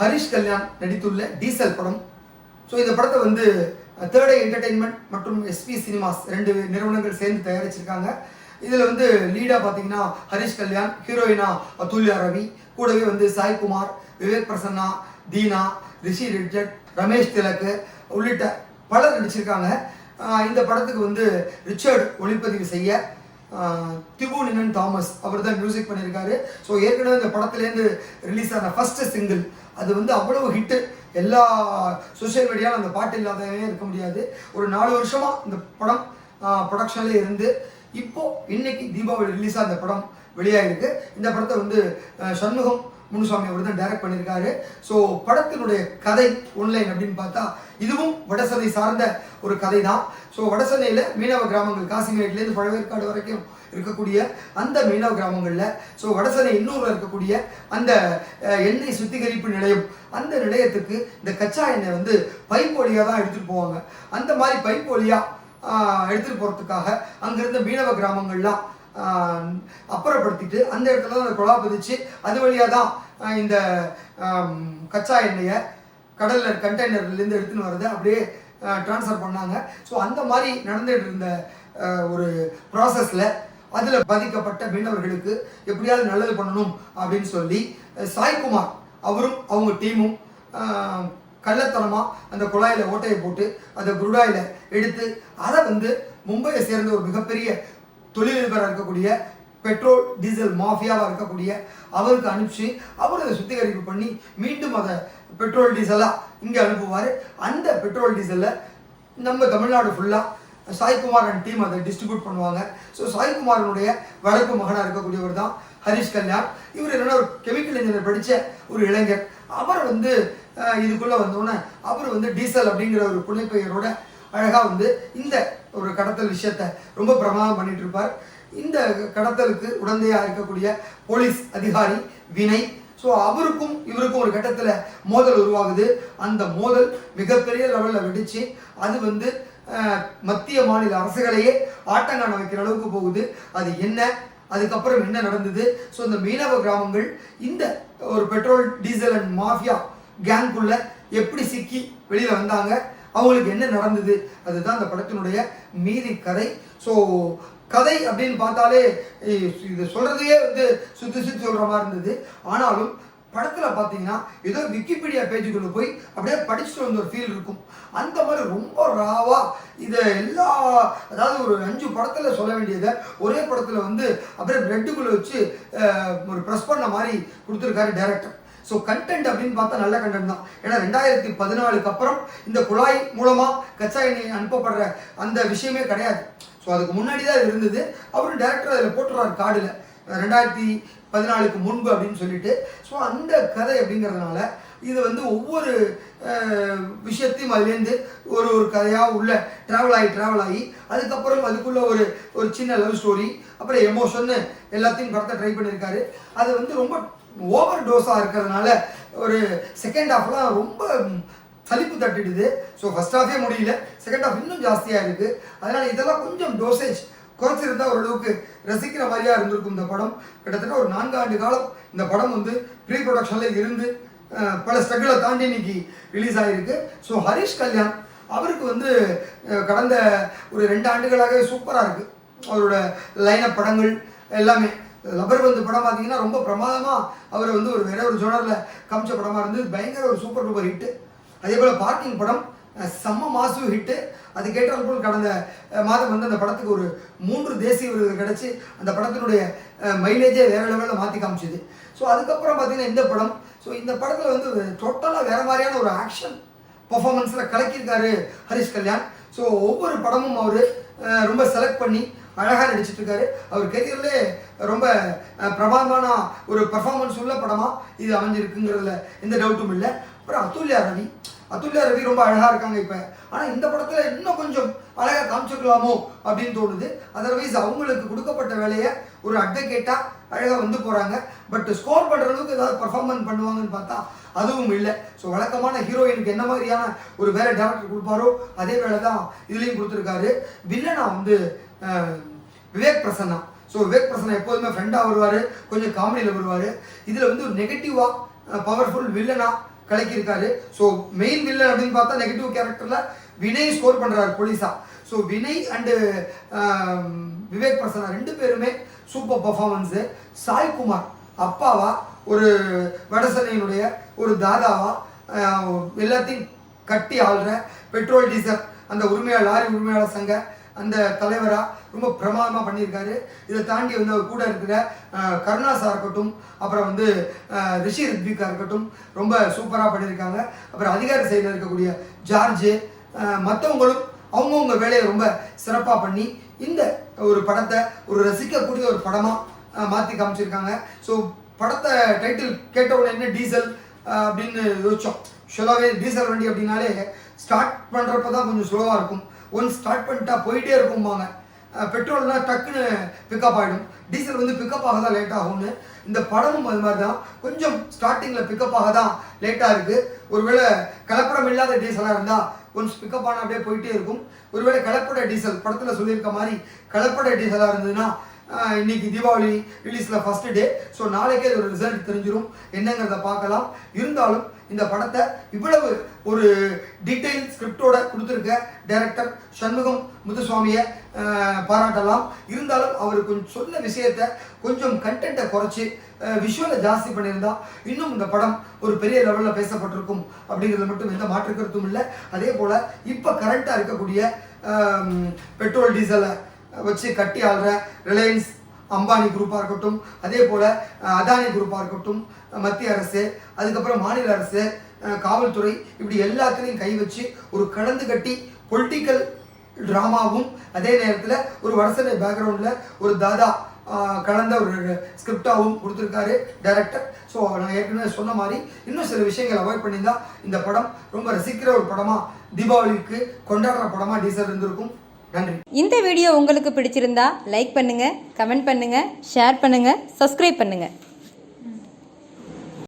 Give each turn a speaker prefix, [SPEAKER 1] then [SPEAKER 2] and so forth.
[SPEAKER 1] ஹரிஷ் கல்யாண் நடித்துள்ள டீசல் படம். ஸோ இந்த படத்தை வந்து தேர்ட் ஐ என்டர்டெயின்மெண்ட் மற்றும் எஸ்பி சினிமாஸ் 2 நிறுவனங்கள் சேர்ந்து தயாரிச்சிருக்காங்க. இதில் வந்து லீடாக பார்த்தீங்கன்னா ஹரிஷ் கல்யாண், ஹீரோயினா அதுல்யா ரவி, கூடவே வந்து சாய்குமார், விவேக் பிரசன்னா, தீனா, ரிஷி ரிச்சர்ட், ரமேஷ் திலக்கு உள்ளிட்ட பலர் நடிச்சிருக்காங்க. இந்த படத்துக்கு வந்து ரிச்சர்ட் ஒளிப்பதிவு செய்ய திபு நினன் தாமஸ் அவர் தான் மியூசிக் பண்ணியிருக்காரு. ஸோ ஏற்கனவே இந்த படத்துலேருந்து ரிலீஸ் ஆன ஃபர்ஸ்ட் சிங்கிள் அது வந்து அவ்வளவு ஹிட்டு. எல்லா சோஷியல் மீடியாவில் அந்த பாட்டு இல்லாதவே இருக்க முடியாது. ஒரு 4 வருஷமாக இந்த படம் ப்ரொடக்ஷன்லேயே இருந்து இன்னைக்கு தீபாவளி ரிலீஸாக இந்த படம் வெளியாகிருக்கு. இந்த படத்தை வந்து சண்முகம் முனுசாமி அவர் தான் டைரக்ட் பண்ணியிருக்காரு. ஸோ படத்தினுடைய கதை ஒன்லைன் அப்படின்னு பார்த்தா இதுவும் வடசென்னை சார்ந்த ஒரு கதை தான். ஸோ வடசென்னையில் மீனவ கிராமங்கள் காசிமேட்லேருந்து பழவேற்காடு வரைக்கும் இருக்கக்கூடிய அந்த மீனவ கிராமங்களில் ஸோ வடசென்னை இன்னூரில் இருக்கக்கூடிய அந்த எண்ணெய் சுத்திகரிப்பு நிலையம், அந்த நிலையத்துக்கு இந்த கச்சா எண்ணெய் வந்து பைப் வழியாக தான் எடுத்துகிட்டு போவாங்க. அந்த மாதிரி பைப் வழியாக எடுத்துகிட்டு போகிறதுக்காக அங்கேருந்த மீனவ கிராமங்கள்லாம் அப்புறப்படுத்திட்டு அந்த இடத்துல தான் அந்த குழா பதிச்சு அது வழியாக தான் இந்த கச்சா எண்ணெயை கடலில் கண்டெய்னர்லேருந்து எடுத்துன்னு வரதை அப்படியே ட்ரான்ஸ்ஃபர் பண்ணாங்க. ஸோ அந்த மாதிரி நடந்துகிட்டு இருந்த ஒரு ப்ராசஸில் அதில் பாதிக்கப்பட்ட மீனவர்களுக்கு எப்படியாவது நல்லது பண்ணணும் அப்படின்னு சொல்லி சாய்குமார் அவரும் அவங்க டீமும் கள்ளத்தனமாக அந்த குழாயில் ஓட்டையை போட்டு அந்த குருடாயில் எடுத்து அதை வந்து மும்பையை சேர்ந்த ஒரு மிகப்பெரிய தொழிலதிபராக இருக்கக்கூடிய பெட்ரோல் டீசல் மாஃபியாவாக இருக்கக்கூடிய அவருக்கு அனுப்பிச்சு அவர் அதை சுத்திகரிப்பு பண்ணி மீண்டும் அதை பெட்ரோல் டீசலாக இங்கே அனுப்புவார். அந்த பெட்ரோல் டீசலில் நம்ம தமிழ்நாடு ஃபுல்லாக சாய்குமார் அண்ட் டீம் அதை டிஸ்ட்ரிபியூட் பண்ணுவாங்க. ஸோ சாய்குமாரனுடைய வளர்ப்பு மகனாக இருக்கக்கூடியவர் தான் ஹரிஷ் கல்யாண். இவர் என்னென்னா ஒரு கெமிக்கல் இன்ஜினியர் படித்த ஒரு இளைஞர். அவர் வந்து இதுக்குள்ளே வந்தோடனே அவர் வந்து டீசல் அப்படிங்கிற ஒரு புனைப்பெயரோட அழகாக வந்து இந்த ஒரு கடத்தல் விஷயத்தை ரொம்ப பிரமாதம் பண்ணிட்டு இருப்பார். இந்த கடத்தலுக்கு உடந்தையாக இருக்கக்கூடிய போலீஸ் அதிகாரி வினய். ஸோ அவருக்கும் இவருக்கும் ஒரு கட்டத்தில் மோதல் உருவாகுது. அந்த மோதல் மிகப்பெரிய லெவலில் வெடிச்சு அது வந்து மத்திய மாநில அரசுகளையே ஆட்டங்காண வைக்கிற அளவுக்கு போகுது. அது என்ன, அதுக்கப்புறம் என்ன நடந்தது, ஸோ இந்த மீனவ கிராமங்கள் இந்த ஒரு பெட்ரோல் டீசல் அண்ட் மாஃபியா கேங்குள்ள எப்படி சிக்கி வெளியில் வந்தாங்க, அவங்களுக்கு என்ன நடந்தது, அதுதான் அந்த படத்தினுடைய மீதி கதை. ஸோ கதை அப்படின்னு பார்த்தாலே இது சொல்கிறதையே வந்து சுற்றி சொல்கிற மாதிரி இருந்தது. ஆனாலும் படத்தில் பார்த்தீங்கன்னா ஏதோ விக்கிபீடியா பேஜுக்குள்ளே போய் அப்படியே படிச்சுட்டு வந்த ஒரு ஃபீல் இருக்கும். அந்த மாதிரி ரொம்ப ராவாக இதை அதாவது ஒரு 5 படத்தில் சொல்ல வேண்டியதை ஒரே படத்தில் வந்து அப்படியே பிரெட்டுக்குள்ளே வச்சு ஒரு ப்ரெஸ் பண்ண மாதிரி கொடுத்துருக்காரு டைரக்டர். ஸோ கண்டென்ட் அப்படின்னு பார்த்தா நல்ல கண்டென்ட் தான். ஏன்னா 2014 அப்புறம் இந்த குழாய் மூலமாக கச்சா எண்ணெய் அனுப்பப்படுற அந்த விஷயமே கிடையாது. ஸோ அதுக்கு முன்னாடி தான் இருந்தது. அவரும் டேரக்டர் அதில் போட்டுறாரு கார்டில் 2014 முன்பு அப்படின்னு சொல்லிட்டு. ஸோ அந்த கதை அப்படிங்கிறதுனால இது வந்து ஒவ்வொரு விஷயத்தையும் அதுலேருந்து ஒரு கதையாக உள்ள ட்ராவல் ஆகி அதுக்கப்புறம் அதுக்குள்ளே ஒரு சின்ன லவ் ஸ்டோரி, அப்புறம் எமோஷன்னு எல்லாத்தையும் படத்தை ட்ரை பண்ணியிருக்காரு. அது வந்து ரொம்ப ஓவர் டோஸாக இருக்கிறதுனால ஒரு செகண்ட் ஹாஃப்லாம் ரொம்ப சலிப்பு தட்டிடுது. ஸோ ஃபர்ஸ்ட் ஹாஃபே முடியல, செகண்ட் ஹாஃப் இன்னும் ஜாஸ்தியாக இருக்குது. அதனால் இதெல்லாம் கொஞ்சம் டோசேஜ் குறைச்சிருந்தால் ஓரளவுக்கு ரசிக்கிற மாதிரியாக இருந்திருக்கும். இந்த படம் கிட்டத்தட்ட ஒரு 4 ஆண்டு காலம் இந்த படம் வந்து ப்ரீ ப்ரொடக்ஷனில் இருந்து பல ஸ்ட்ரகிளை தாண்டி இன்னைக்கு ரிலீஸ் ஆகிருக்கு. ஸோ ஹரிஷ் கல்யாண் அவருக்கு வந்து கடந்த ஒரு 2 ஆண்டுகளாகவே சூப்பராக இருக்குது அவரோட லைனப் படங்கள் எல்லாமே. லபர்பந்து படம் பார்த்தீங்கன்னா ரொம்ப பிரமாதமாக அவர் வந்து வேற ஒரு ஜோனரில் காமிச்ச படமாக இருந்து பயங்கர ஒரு சூப்பர் டூப்பர் ஹிட்டு. அதே போல் பார்க்கிங் படம் செம்ம மாசு ஹிட்டு. அது கேட்டால் போல் கடந்த மாதம் வந்து அந்த படத்துக்கு ஒரு 3 தேசிய விருதுகள் கிடச்சி அந்த படத்தினுடைய மைலேஜே வேறு லெவலில் மாற்றி காமிச்சிது. ஸோ அதுக்கப்புறம் பார்த்தீங்கன்னா இந்த படம், ஸோ இந்த படத்தில் வந்து டோட்டலாக வேறு மாதிரியான ஒரு ஆக்ஷன் பர்ஃபார்மன்ஸில் கலக்கியிருக்காரு ஹரிஷ் கல்யாண். ஸோ ஒவ்வொரு படமும் அவர் ரொம்ப செலக்ட் பண்ணி அழகாக நடிச்சிட்டு இருக்காரு. அவர் கெரியர்லே ரொம்ப பிரமாதமான ஒரு பர்ஃபார்மன்ஸ் உள்ள படமாக இது அமைஞ்சிருக்குங்கிறதுல எந்த டவுட்டும் இல்லை. அப்புறம் அதுல்யா ரவி ரொம்ப அழகாக இருக்காங்க இப்போ. ஆனால் இந்த படத்தில் இன்னும் கொஞ்சம் அழகாக காமிச்சிருக்கலாமோ அப்படின்னு தோணுது. அதர்வைஸ் அவங்களுக்கு கொடுக்கப்பட்ட வேலையை ஒரு அட்வொகேட்டாக அழகாக வந்து போகிறாங்க. பட் ஸ்கோர் பண்ணுற அளவுக்கு ஏதாவது பர்ஃபார்மன்ஸ் பண்ணுவாங்கன்னு பார்த்தா அதுவும் இல்லை. ஸோ வழக்கமான ஹீரோயினுக்கு என்ன மாதிரியான ஒரு வேலை டேரக்டர் கொடுப்பாரோ அதே வேலை தான் இதுலேயும் கொடுத்துருக்காரு. வில்லனா வந்து விவேக் பிரசன்னா. ஸோ விவேக் பிரசன்னா எப்போதுமே ஃப்ரெண்டாக வருவார், கொஞ்சம் காமெடியில் வருவார். இதில் வந்து ஒரு நெகட்டிவாக பவர்ஃபுல் வில்லனாக கலக்கியிருக்காரு. ஸோ மெயின் வில்லன் அப்படின்னு பார்த்தா நெகட்டிவ் கேரக்டரில் வினய் ஸ்கோர் பண்ணுறாரு போலீஸா. ஸோ வினய் அண்டு விவேக் பிரசன்னா 2 பேருமே சூப்பர் பர்ஃபார்மன்ஸு. சாய்குமார் அப்பாவா, ஒரு வடசென்னையினுடைய ஒரு தாதாவா, எல்லாத்தையும் கட்டி ஆள்ற பெட்ரோல் டீசல் அந்த லாரி உரிமையாளர் சங்க அந்த தலைவராக ரொம்ப பிரமாதமாக பண்ணியிருக்காரு. இதை தாண்டி வந்து அவர் கூட இருக்கிற கருணாஸாக இருக்கட்டும், அப்புறம் வந்து ரிஷி ரித்விகா இருக்கட்டும், ரொம்ப சூப்பராக பண்ணியிருக்காங்க. அப்புறம் அதிகாரி சைடில் இருக்கக்கூடிய ஜார்ஜு, மற்றவங்களும் அவங்கவுங்க வேலையை ரொம்ப சிறப்பாக பண்ணி இந்த ஒரு படத்தை ஒரு ரசிக்கக்கூடிய ஒரு படமாக மாற்றி காமிச்சிருக்காங்க. ஸோ படத்தை டைட்டில் கேட்டவுடனே என்ன டீசல் அப்படின்னு யோசித்தோம். ஷுவலாகவே டீசல் வண்டி அப்படின்னாலே ஸ்டார்ட் பண்ணுறப்ப தான் கொஞ்சம் ஸ்லோவாக இருக்கும். ஒன்ஸ் ஸ்டார்ட் பண்ணிட்டா போயிட்டே இருக்கும்பாங்க. பெட்ரோல்னா டக்குன்னு பிக்கப் ஆகிடும், டீசல் வந்து பிக்கப் ஆக தான் லேட் ஆகும்னு. இந்த படமும் அது மாதிரி தான், கொஞ்சம் ஸ்டார்டிங்கில் பிக்கப் ஆக தான் லேட்டாக இருக்குது. ஒருவேளை கலப்படம் இல்லாத டீசலாக இருந்தால் ஒன்ஸ் பிக்கப் ஆனால் அப்படியே போயிட்டே இருக்கும். ஒருவேளை கலப்பட டீசல் படத்தில் சொல்லியிருக்க மாதிரி கலப்பட டீசலாக இருந்ததுன்னா இன்னைக்கு தீபாவளி ரிலீஸில் ஃபஸ்ட்டு டே. ஸோ நாளைக்கே ஒரு ரிசல்ட் தெரிஞ்சிடும், என்னங்கிறத பார்க்கலாம். இருந்தாலும் இந்த படத்தை இவ்வளவு ஒரு டீட்டெயில் ஸ்கிரிப்டோட கொடுத்துருக்க டைரக்டர் சண்முகம் முத்துசுவாமியை பாராட்டலாம். இருந்தாலும் அவர் கொஞ்சம் சொன்ன விஷயத்தை கொஞ்சம் கண்டென்ட்டை குறைச்சி விஷுவலை ஜாஸ்தி பண்ணியிருந்தா இன்னும் இந்த படம் ஒரு பெரிய லெவலில் பேசப்பட்டிருக்கும் அப்படிங்கிறது மட்டும் எந்த மாற்று கருத்தும் இல்லை. அதே போல் இப்போ கரண்ட்டாக இருக்கக்கூடிய பெட்ரோல் டீசலை வச்சு கட்டி ஆள்ற ரிலையன்ஸ் அம்பானி குரூப்பாக இருக்கட்டும், அதே போல் அதானி குரூப்பாக இருக்கட்டும், மத்திய அரசு, அதுக்கப்புறம் மாநில அரசு, காவல்துறை, இப்படி எல்லாத்துலேயும் கை வச்சு ஒரு கலந்து கட்டி பொலிட்டிக்கல் ட்ராமாவும் அதே நேரத்தில் ஒரு வடசென்னை பேக்ரவுண்டில் ஒரு தாதா கலந்த ஒரு ஸ்கிரிப்டாகவும் கொடுத்துருக்காரு டைரக்டர். ஸோ நான் ஏற்கனவே சொன்ன மாதிரி இன்னும் சில விஷயங்கள் அவாய்ட் பண்ணியிருந்தா இந்த படம் ரொம்ப ரசிக்கிற ஒரு படமாக, தீபாவளிக்கு கொண்டாடுற படமாக டீசல் இருந்திருக்கும். நன்றி.
[SPEAKER 2] இந்த வீடியோ உங்களுக்கு பிடிச்சிருந்தா லைக் பண்ணுங்க, கமெண்ட் பண்ணுங்க, ஷேர் பண்ணுங்க, சப்ஸ்கிரைப் பண்ணுங்க.